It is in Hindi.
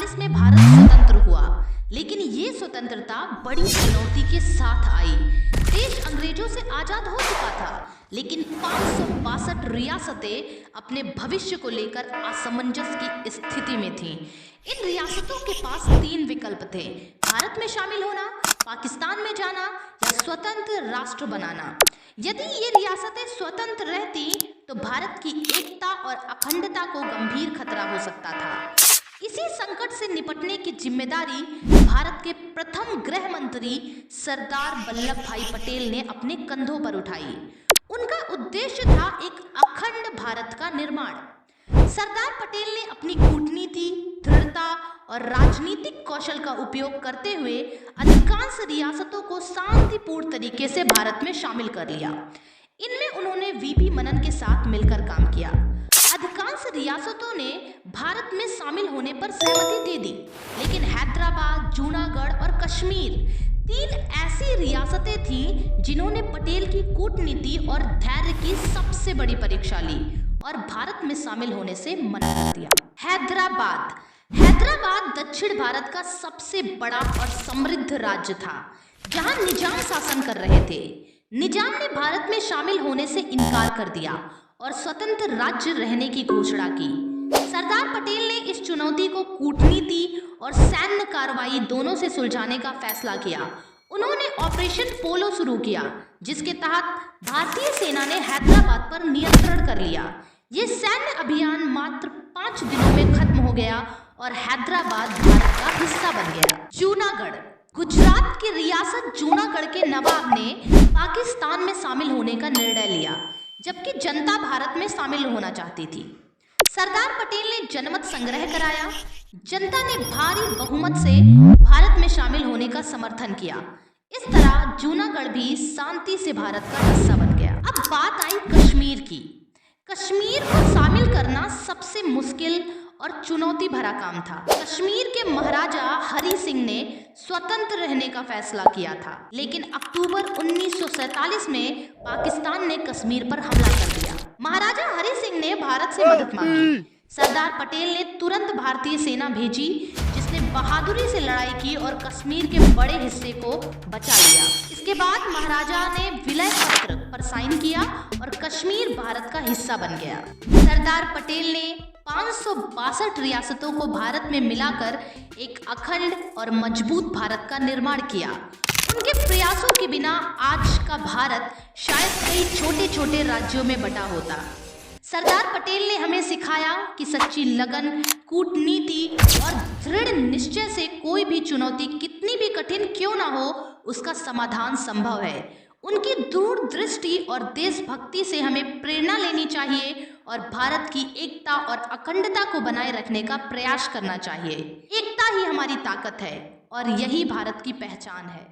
1947 में भारत स्वतंत्र हुआ, लेकिन ये स्वतंत्रता बड़ी चुनौती के साथ आई। देश अंग्रेजों से आजाद हो चुका था, लेकिन 562 रियासतें अपने भविष्य को लेकर असमंजस की स्थिति में थीं। इन रियासतों के पास 3 विकल्प थे: भारत में शामिल होना, पाकिस्तान में जाना या स्वतंत्र राष्ट्र बनाना। यदि ये रियासतें स्वतंत्र रहती तो भारत की एकता और अखंडता को गंभीर खतरा हो सकता था। इसी संकट से निपटने की जिम्मेदारी भारत के प्रथम गृह मंत्री सरदार वल्लभ भाई पटेल ने अपने कंधों पर उठाई। उनका उद्देश्य था एक अखंड भारत का निर्माण। सरदार पटेल ने अपनी कूटनीति, दृढ़ता और राजनीतिक कौशल का उपयोग करते हुए अधिकांश रियासतों को शांतिपूर्ण तरीके से भारत में शामिल कर लिया। इनमें उन्होंने वीपी मनन के साथ मिलकर काम किया। अधिकांश रियासतों ने भारत में शामिल होने पर सहमति दे दी, लेकिन हैदराबाद, जूनागढ़ और कश्मीर 3 ऐसी रियासतें थीं जिन्होंने पटेल की कूटनीति और धैर्य की सबसे बड़ी परीक्षा ली और भारत में शामिल होने से मना कर दिया। हैदराबाद दक्षिण भारत का सबसे बड़ा और समृद्ध राज्य था, जहां निजाम शासन कर रहे थे। निजाम ने भारत में शामिल होने से इनकार कर दिया और स्वतंत्र राज्य रहने की घोषणा की। सरदार पटेल ने इस चुनौती को कूटनीति और सैन्य कार्रवाई दोनों से सुलझाने का फैसला किया। उन्होंने ऑपरेशन पोलो शुरू किया, जिसके तहत भारतीय सेना ने हैदराबाद पर नियंत्रण कर लिया। ये सैन्य अभियान मात्र 5 दिनों में खत्म हो गया और हैदराबाद भारत का हिस्सा बन गया। जूनागढ़, गुजरात की रियासत जूनागढ़ के नवाब ने पाकिस्तान में शामिल होने का निर्णय लिया, जबकि जनता भारत में शामिल होना चाहती थी। सरदार पटेल ने जनमत संग्रह कराया। जनता ने भारी बहुमत से भारत में शामिल होने का समर्थन किया। इस तरह जूनागढ़ भी शांति से भारत का हिस्सा बन गया। अब बात आई कश्मीर की। कश्मीर को शामिल करना सबसे मुश्किल और चुनौती भरा काम था। कश्मीर के महाराजा हरि सिंह ने स्वतंत्र रहने का फैसला किया था, लेकिन अक्टूबर 1947 में पाकिस्तान ने कश्मीर पर हमला कर दिया। महाराजा हरि सिंह ने भारत से मदद मांगी। सरदार पटेल ने तुरंत भारतीय सेना भेजी, जिसने बहादुरी से लड़ाई की और कश्मीर के बड़े हिस्से को बचा लिया। इसके बाद महाराजा ने विलय पत्र पर साइन किया और कश्मीर भारत का हिस्सा बन गया। सरदार पटेल ने 562 रियासतों को भारत में मिलाकर एक अखंड और मजबूत भारत का निर्माण किया। उनके प्रयासों के बिना आज का भारत शायद कई छोटे छोटे राज्यों में बटा होता। सरदार पटेल ने हमें सिखाया कि सच्ची लगन, कूटनीति और दृढ़ निश्चय से कोई भी चुनौती कितनी भी कठिन क्यों ना हो, उसका समाधान संभव है। उनकी दूरदृष्टि और देशभक्ति से हमें प्रेरणा लेनी चाहिए और भारत की एकता और अखंडता को बनाए रखने का प्रयास करना चाहिए। एकता ही हमारी ताकत है और यही भारत की पहचान है।